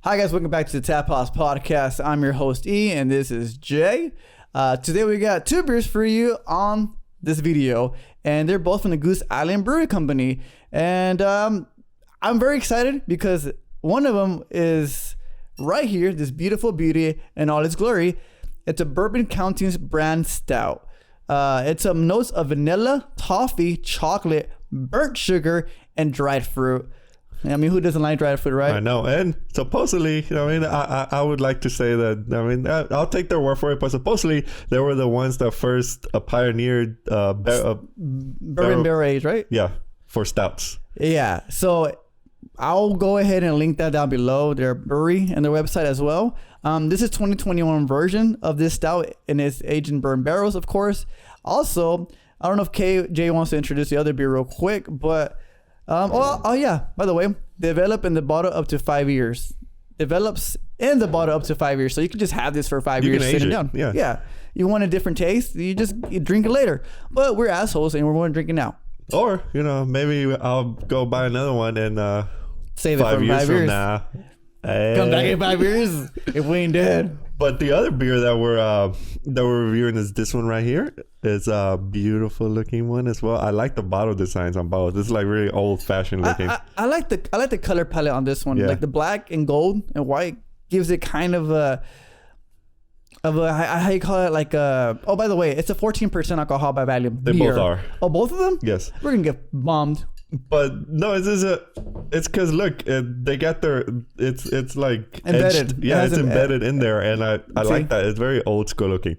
Hi guys, welcome back to the Tap House Podcast. I'm your host E, and this is Jay. Today we got two beers for you on this video, and they're both from the Goose Island Brewery Company. And I'm very excited because one of them is right here, this beautiful beauty in all its glory. It's a Bourbon County's brand stout. It's a notes of vanilla, toffee, chocolate, burnt sugar, and dried fruit. I mean, who doesn't like dried fruit, right? I know. And supposedly, I would like to say that, I'll take their word for it, but supposedly they were the ones that first pioneered bourbon barrel age, right? Yeah, for stouts. Yeah. So I'll go ahead and link that down below, their brewery and their website as well. This is 2021 version of this stout, and it's aged in bourbon barrels, of course. Also, I don't know if KJ wants to introduce the other beer real quick, but yeah, by the way, develop in the bottle up to 5 years. Develops in the bottle up to 5 years, so you can just have this for 5 years sitting down. Yeah. You want a different taste, you drink it later. But we're assholes and we're going to drink it now. Or maybe I'll go buy another one and save it for 5 years from now. Come back in 5 years if we ain't dead. But the other beer that we're reviewing is this one right here. It's a beautiful looking one as well. I like the bottle designs on both. It's like really old fashioned looking. I like the color palette on this one. Yeah. Like the black and gold and white gives it kind of a how you call it, like oh, by the way, it's a 14% alcohol by volume. They beer. both are. Oh, both of them? Yes. We're gonna get bombed. But no, it's because look, they got their it's like embedded. Edged. Yeah, it's embedded in there, and I like that. It's very old school looking.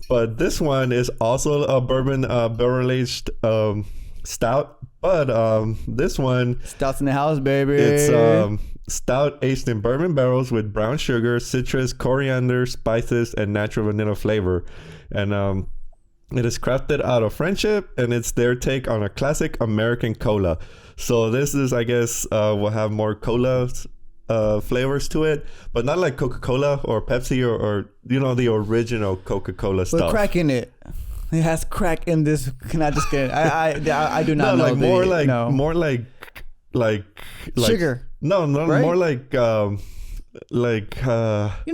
But this one is also a bourbon barrel aged stout. But this one, Stout's in the house, baby. It's stout aged in bourbon barrels with brown sugar, citrus, coriander, spices, and natural vanilla flavor, and it is crafted out of friendship, and it's their take on a classic American cola. So this is, I guess, will have more cola flavors to it, but not like Coca-Cola or Pepsi or the original Coca-Cola stuff. With crack in it. It has crack in this. Can I just get? I do not know. More like sugar. No, right? More like you don't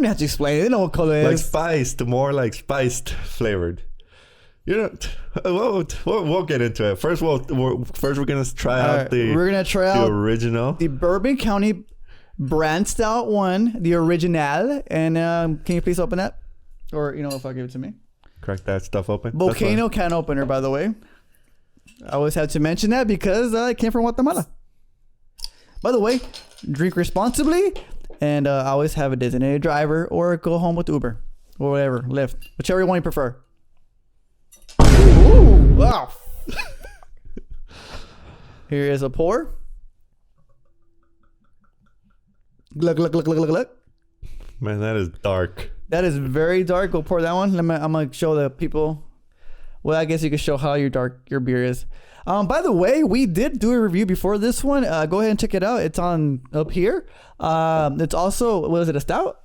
have to explain it. They know what cola is. Like spiced, more like spiced flavored. We'll get into it. First, we're gonna try out the original, the Bourbon County brand stout one, the original. And can you please open that, or if I give it to me, crack that stuff open. Volcano can opener, by the way. I always have to mention that because it came from Guatemala. By the way, drink responsibly, and I always have a designated driver or go home with Uber or whatever, Lyft, whichever one you prefer. Ooh, wow. Here is a pour. Look. Man, that is dark. That is very dark. Go pour that one. I'm gonna show the people. Well, I guess you can show how dark your beer is. By the way, we did do a review before this one. Go ahead and check it out. It's on up here. It's also, was it a stout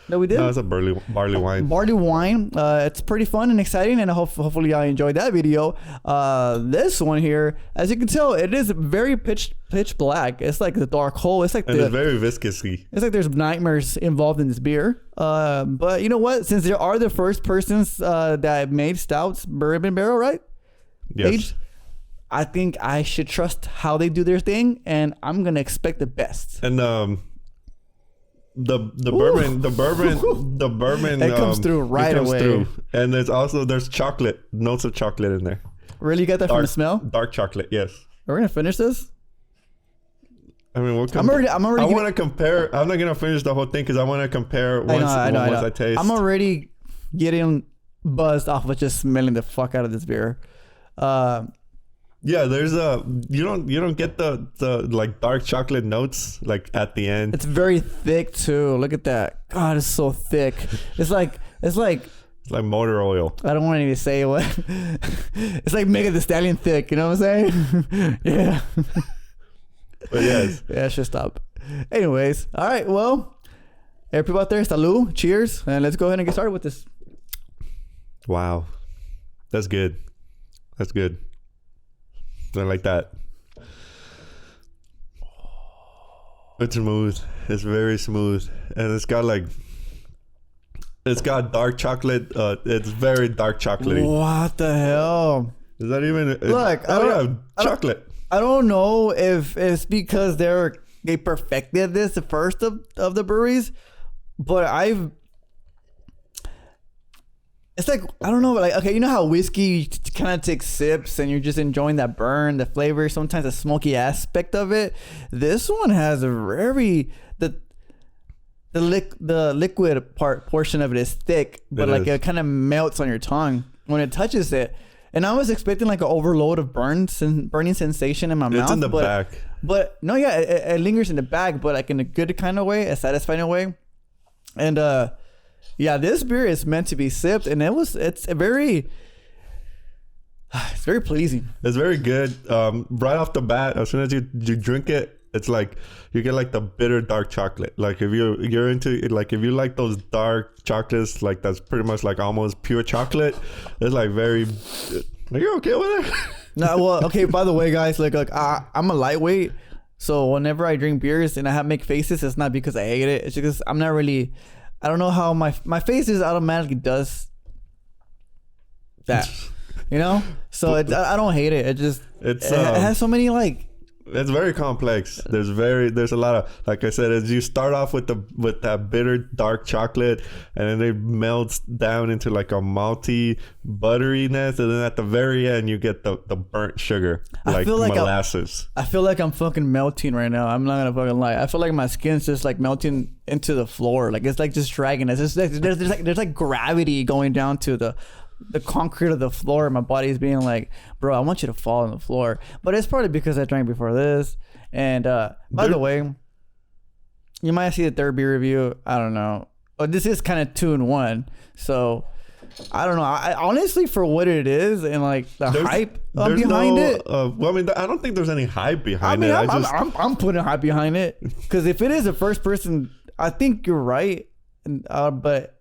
that we did? No, it's a barley wine. Barley wine. It's pretty fun and exciting, and hopefully y'all enjoyed that video. This one here, as you can tell, it is very pitch black. It's like the dark hole. It's very viscousy. It's like there's nightmares involved in this beer. But you know what? Since there are the first persons that made stouts bourbon barrel, right? Yes. Aged, I think I should trust how they do their thing, and I'm gonna expect the best. And the bourbon it comes through right away. And there's chocolate, notes of chocolate in there. Really, you got that from the smell? Dark chocolate, yes. Are we gonna finish this? I mean, I'm want to compare. I'm not gonna finish the whole thing because I want to compare once I taste. I'm already getting buzzed off of just smelling the fuck out of this beer. Yeah, there's you don't get the like dark chocolate notes like at the end. It's very thick too. Look at that. God, it's so thick. It's like motor oil. I don't want to even say what. It's like Megan Thee Stallion thick. You know what I'm saying? Yeah. But yes. Yeah, I should stop. Anyways, all right. Well, hey, people out there, salud, cheers, and let's go ahead and get started with this. Wow, that's good. That's good. I like that. It's smooth. It's very smooth, and it's got dark chocolate. It's very dark chocolatey. What the hell? Is that even? Look, I don't chocolate. I don't know if it's because they perfected this the first of the breweries, but it's like, I don't know, like, okay, you know how whiskey kind of takes sips and you're just enjoying that burn, the flavor, sometimes the smoky aspect of it. This one has a very the liquid portion of it is thick, but it kind of melts on your tongue when it touches it. And I was expecting like an overload of burning sensation in my mouth. It's in the back. But no, yeah, it lingers in the back, but like in a good kind of way, a satisfying way. And yeah, this beer is meant to be sipped, and it's very pleasing. It's very good. Right off the bat, as soon as you drink it, it's like you get like the bitter dark chocolate. Like if you're into like, if you like those dark chocolates, like that's pretty much like almost pure chocolate. It's like very. Are you okay with it? No, well, okay. By the way, guys, like I'm a lightweight, so whenever I drink beers and I make faces, it's not because I hate it. It's because I'm not really. I don't know how my face is automatically does that, you know. So I don't hate it. It has so many like. It's very complex. There's a lot of, like I said, as you start off with that bitter dark chocolate, and then it melts down into like a malty butteriness, and then at the very end you get the burnt sugar, like molasses. I feel like I'm fucking melting right now. I'm not gonna fucking lie. I feel like my skin's just like melting into the floor. Like it's like just dragging us. It's like, there's like gravity going down to the concrete of the floor. My body's being like, bro, I want you to fall on the floor. But it's probably because I drank before this. And by the way, you might see the third beer review. I don't know. But this is kind of 2-in-1. So I don't know. I honestly, for what it is and like the hype behind it. Well, I mean, I don't think there's any hype behind it. I'm putting hype behind it, because if it is a first person, I think you're right. But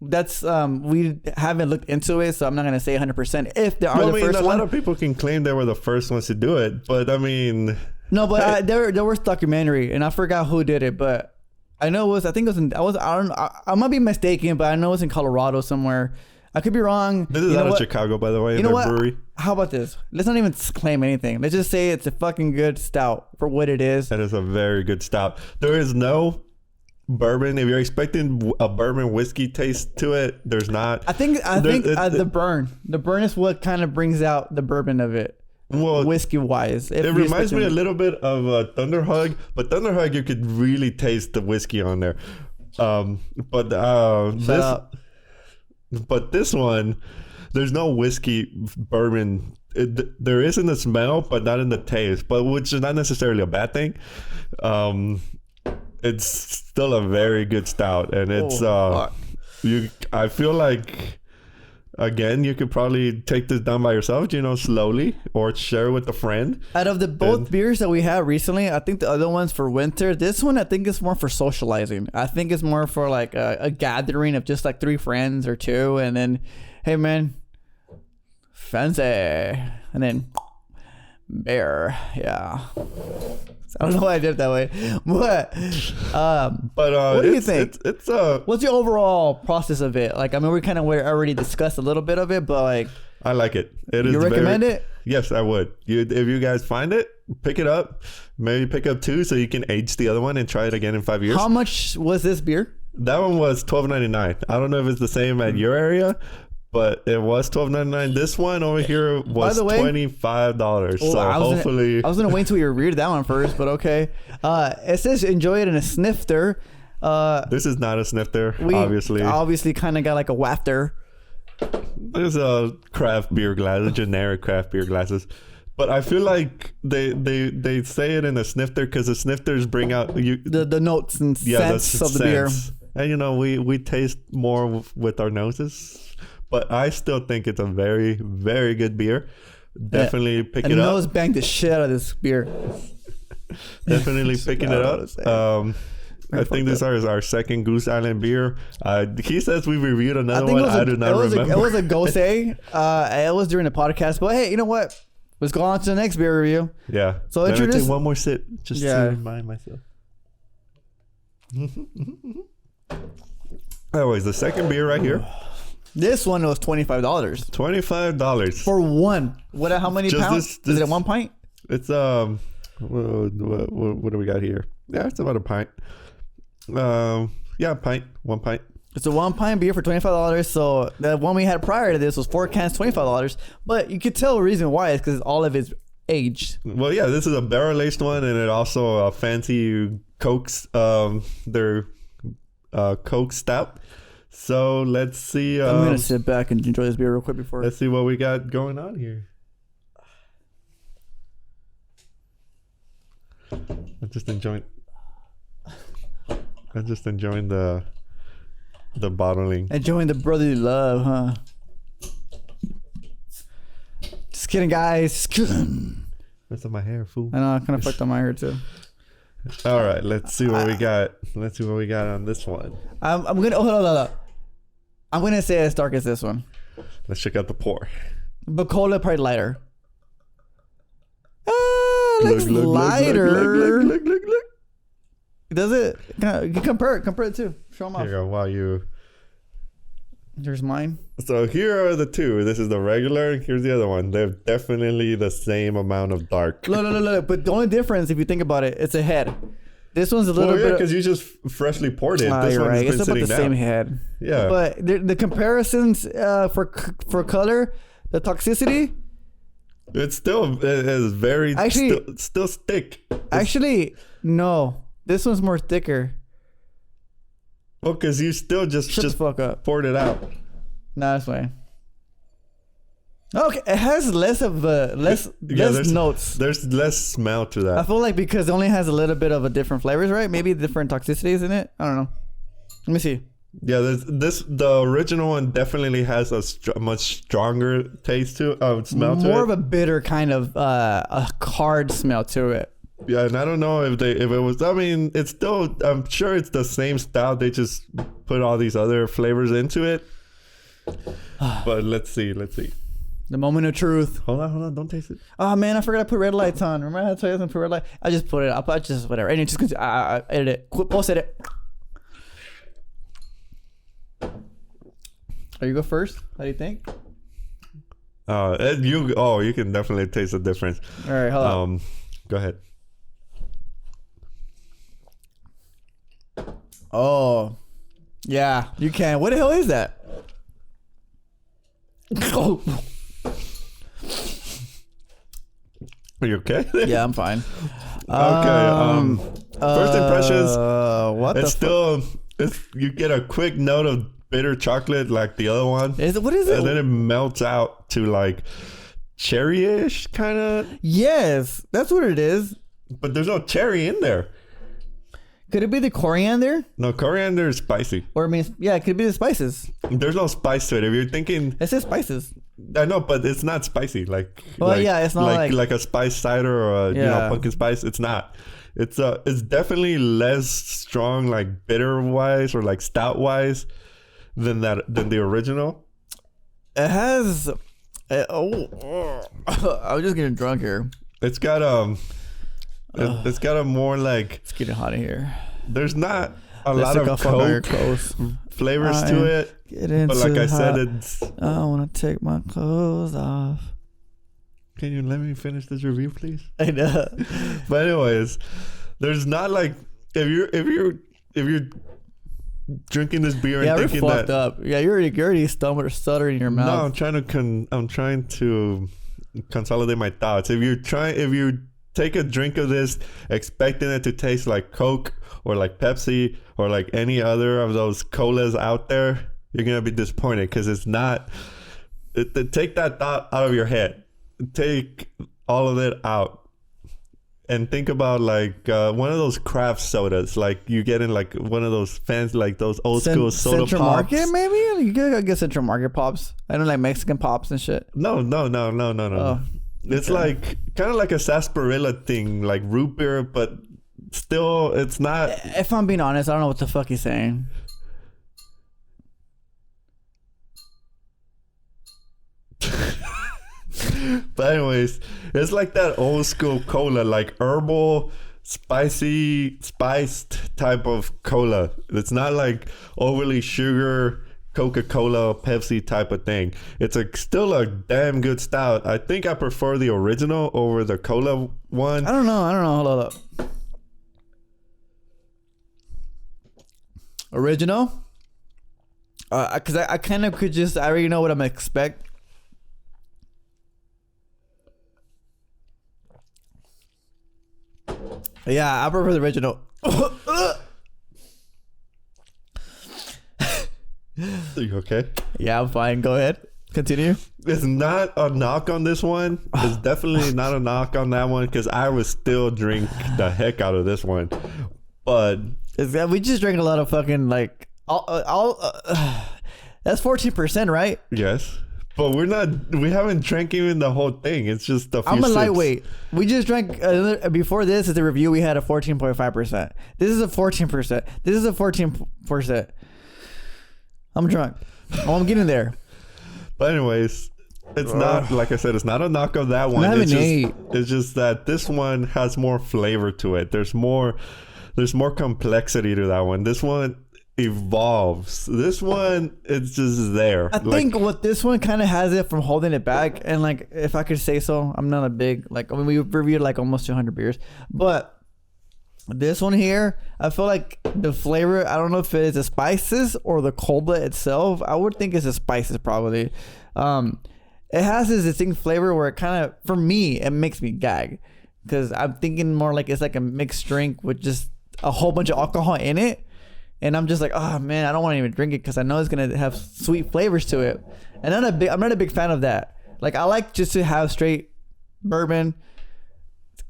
that's we haven't looked into it, so I'm not gonna say 100% if there are the first one. A lot of people can claim they were the first ones to do it, but I mean, no, but there was documentary, and I forgot who did it, but I know it was. I think it was. I don't know. I might be mistaken, but I know it's in Colorado somewhere. I could be wrong. This is out of Chicago, by the way. You know what? Brewery. How about this? Let's not even claim anything. Let's just say it's a fucking good stout for what it is. That is a very good stout. There is no bourbon. If you're expecting a bourbon whiskey taste to it, there's not. I think the burn is what kind of brings out the bourbon of it. Well, whiskey wise, it reminds me a little bit of Thunderhug, but Thunderhug you could really taste the whiskey on there. But this one, there's no whiskey bourbon. There is in the smell, but not in the taste. But which is not necessarily a bad thing. It's still a very good stout, and it's I feel like, again, you could probably take this down by yourself, slowly, or share with a friend. Out of the both beers that we had recently, I think the other one's for winter. This one, I think, is more for socializing. I think it's more for like a gathering of just like 3 friends or 2, and then, hey man, fancy, and then bear, yeah. I don't know why I did it that way, but what do you think? It's what's your overall process of it? Like, I mean, we kind of already discussed a little bit of it, but like, I like it. You recommend it? Yes, I would. If you guys find it, pick it up. Maybe pick up 2 so you can age the other one and try it again in 5 years. How much was this beer? That one was $12.99. I don't know if it's the same at your area, but it was $12.99. This one over here was $25. So hopefully, I was gonna wait until you read that one first, but okay. It says enjoy it in a snifter. This is not a snifter. Obviously, kind of got like a wafter. There's a craft beer glass, generic craft beer glasses. But I feel like they say it in a snifter because the snifters bring out the notes and scents of the beer. And we taste more with our noses. But I still think it's a very, very good beer. Definitely pick it up. Nose banged the shit out of this beer. Definitely picking it up. I think this is our second Goose Island beer. He says we reviewed another one. I do not remember. It was a Gose. It was during the podcast. But hey, you know what? Let's go on to the next beer review. Yeah. So introduce take one more sip just to remind myself. Anyways, the second beer right here. This one was $25. $25 For one. How many Just pounds? this- Is it 1 pint? It's what do we got here? Yeah, it's about a pint. Yeah, a pint, 1 pint. It's a 1 pint beer for $25. So the one we had prior to this was 4 cans, $25. But you could tell the reason why is because all of it's aged. Well, yeah, this is a barrel aged one, and it also fancy Cokes. Their Coke Stout. So let's see. I'm gonna sit back and enjoy this beer real quick before. Let's see what we got going on here. I'm just enjoying the bottling. Enjoying the brotherly love, huh? Just kidding, guys. Just kidding. What's on my hair, fool? I know, I kind of fucked up my hair too. All right, let's see what we got. Let's see what we got on this one. I'm gonna hold on. I'm gonna say as dark as this one, Let's check out the pour. but cola probably lighter. Looks lighter. Look. Does it? You compare it too. Show them off. Here you go. Wow, Here's mine. So here are the two. This is the regular. Here's the other one. They're definitely the same amount of dark. Look. But the only difference, if you think about it, it's a head. This one's a little bit. because you just freshly poured it. This You're one's right. been It's about sitting the down. same head. Yeah. But the comparisons for color, the toxicity. It's still it is very Actually- still thick. Actually, no. This one's more thicker. Well, because you still Shut the just fuck up. poured it out. No, that's fine. Okay, it has less of less there's- notes. There's less smell to I that. feel like because it only has a little bit of a different flavors, right? Maybe different toxicities in it. I don't know. Let me see. Yeah, the original one definitely has a much stronger taste to smell to it. More of a bitter kind of a hard smell to it. Yeah, and I don't know if it was. I mean, it's still. I'm sure it's the same stout. They just put all these other flavors into it. But let's see. The moment of truth. Hold on. Don't taste it. Oh man, I forgot I put red lights on. Remember I told you I was gonna put red light? I just put it. I'll put just whatever. And it just I edit it. Post it. Are you go first? How do you think? You can definitely taste the difference. All right, hold on. Go ahead. Oh, yeah, you can. What the hell is that? Oh. Are you okay? Yeah, I'm fine. Okay. First impressions. What It's still. You get a quick note of bitter chocolate like the other one, is it? What is it? and then it melts out to like cherry-ish kind of. Yes, that's what it is. But there's no cherry in there. Could it be the coriander? No, coriander is spicy. Or I mean, yeah, it could be the spices. There's no spice to it. If you're thinking, It says spices. I know, but it's not spicy. Well, yeah, it's not like- a spice cider or a Yeah. pumpkin spice. It's not. It's definitely less strong, like bitter wise or like stout wise than the original. It has. I'm just getting drunk here. It's got it's got a more like It's getting hot in here. there's not a Let's lot take of off our Coke clothes. flavors to it. But like I said, it's. I want to take my clothes off. Can you let me finish this review, please? I know. But anyways, there's not like if you're drinking this beer and Yeah, we're thinking fucked that up. Yeah, you're already stuttering in your mouth. no, I'm trying to consolidate my thoughts. If you take a drink of this expecting it to taste like Coke or like Pepsi or like any other of those colas out there, you're gonna be disappointed because it's not. Take that thought out of your head. Take all of it out and think about like one of those craft sodas, like you get in like one of those fancy, like those old school soda Central pops. Market, maybe you gotta get Central Market pops. I don't like Mexican pops and shit. No. Oh, It's okay. like kind of like a sarsaparilla thing, like root beer, but still, it's not. If I'm being honest, I don't know what the fuck he's saying. But anyways, it's like that old school cola, like herbal, spiced type of cola. It's not like overly sugar Coca-Cola, Pepsi type of thing. It's still a damn good stout. I think I prefer the original over the cola one. I don't know. Hold up. Original? Because I kind of could I already know what I'm expect. Yeah, I prefer the original. Are you okay? Yeah, I'm fine. Go ahead. Continue. It's not a knock on this one. It's definitely not a knock on that one because I would still drink the heck out of this one. But we just drank a lot of fucking like that's 14%, right? Yes. But we haven't drank even the whole thing. It's just a few I'm a sips. lightweight. We just drank before this is the review. We had a 14.5%. This is a 14%. This is a 14%. I'm drunk. Oh, I'm getting there. But anyways, it's not, like I said, it's not a knock of that one. It's just that this one has more flavor to it. There's more complexity to that one. This one evolves. This one, it's just there. I think what this one kind of has it from holding it back. And like, if I could say so, I'm not a big, we reviewed like almost 200 beers. But this one here, I feel like the flavor, I don't know if it is the spices or the cola itself. I would think it's the spices probably. It has this distinct flavor where it kind of, for me, it makes me gag. Because I'm thinking more like it's like a mixed drink with just a whole bunch of alcohol in it. And I'm just like, oh man, I don't want to even drink it because I know it's going to have sweet flavors to it. And I'm not a big fan of that. Like I like just to have straight bourbon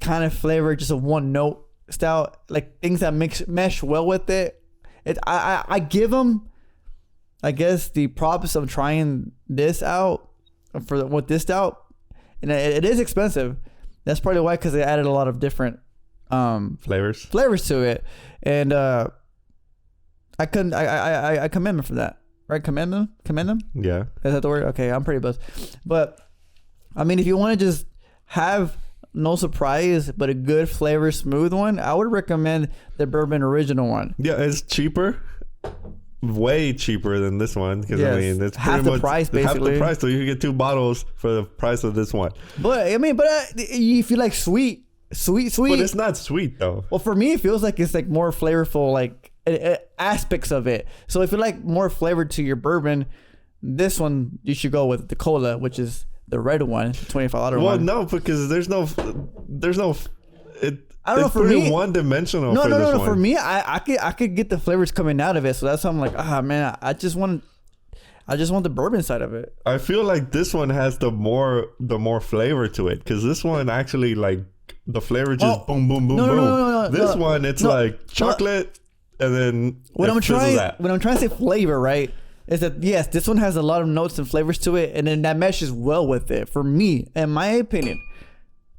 kind of flavor, just a one note stout, like things that mesh well with it. I give them, I guess, the props of trying this out with this stout, and it is expensive. That's probably why, because they added a lot of different flavors to it, and I commend them for that. Right, commend them. Yeah, is that the word? Okay, I'm pretty buzzed, but I mean, if you want to just have no surprise, but a good flavor, smooth one, I would recommend the bourbon original one. Yeah, it's cheaper, way cheaper than this one. Because I mean, it's half the price, basically. Half the price, so you can get 2 bottles for the price of this one. But I mean, if you like sweet. But it's not sweet though. Well, for me, it feels like it's like more flavorful, like aspects of it. So if you like more flavor to your bourbon, this one you should go with the cola, which is the red one, $25 one. Well, no, because there's no. I don't know. For me, one dimensional. No. For me, I could get the flavors coming out of it. So that's why I'm like, man, I just want the bourbon side of it. I feel like this one has the more flavor to it, because this one actually, like, the flavor just boom boom boom boom. No, this one, it's like chocolate, and then when I'm trying to say flavor, right, is that yes, this one has a lot of notes and flavors to it, and then that meshes well with it for me, in my opinion.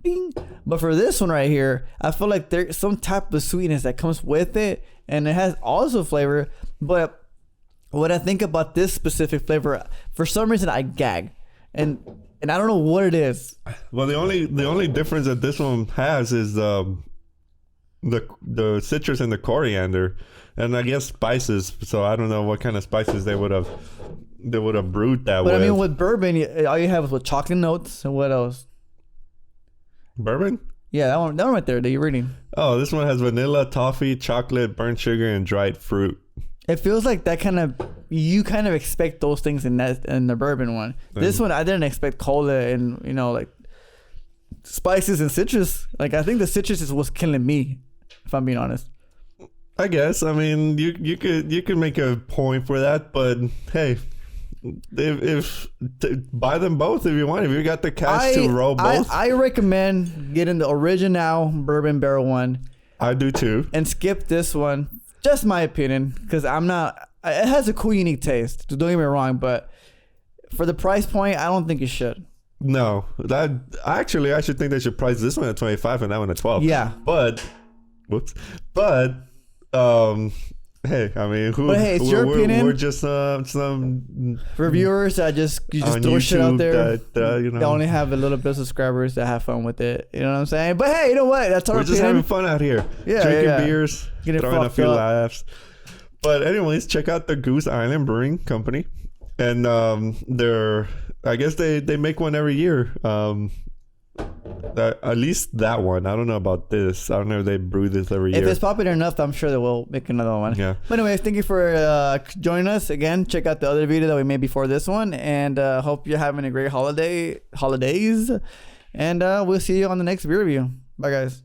Bing. But for this one right here, I feel like there's some type of sweetness that comes with it, and it has also flavor. But when I think about this specific flavor, for some reason I gag, and I don't know what it is. Well, the only difference that this one has is the citrus and the coriander, and I guess spices. So I don't know what kind of spices they would have brewed that with. But I mean, with bourbon, all you have is with chocolate notes, and what else? Bourbon? Yeah, that one right there that you're reading. Oh, this one has vanilla, toffee, chocolate, burnt sugar, and dried fruit. It feels like that you kind of expect those things in the bourbon one. This one, I didn't expect cola and, like spices and citrus. Like, I think the citrus is what's killing me, if I'm being honest. I guess. I mean, you could make a point for that, but hey, if buy them both if you want. If you got the cash to roll both, I recommend getting the original bourbon barrel one. I do too. And skip this one. Just my opinion, because it has a cool, unique taste. Don't get me wrong, but for the price point, I don't think it should. No, I should think they should price this one at 25 and that one at 12. Yeah, but Hey, I mean, But hey, it's your opinion. We're just some reviewers that just on throw shit out YouTube there. that, you know, They only have a little bit of subscribers that have fun with it. You know what I'm saying? But hey, you know what? That's our we're just opinion. having fun out here. Yeah, Drinking beers, Getting throwing a fucked few up. laughs. But anyways, check out the Goose Island Brewing Company, and I guess they make one every year. At least that one. I don't know about this. I don't know if they brew this every year. If it's popular enough, I'm sure they will make another one. Yeah. But anyways, thank you for joining us again. Check out the other video that we made before this one, and hope you're having a great holidays. And we'll see you on the next beer review. Bye, guys.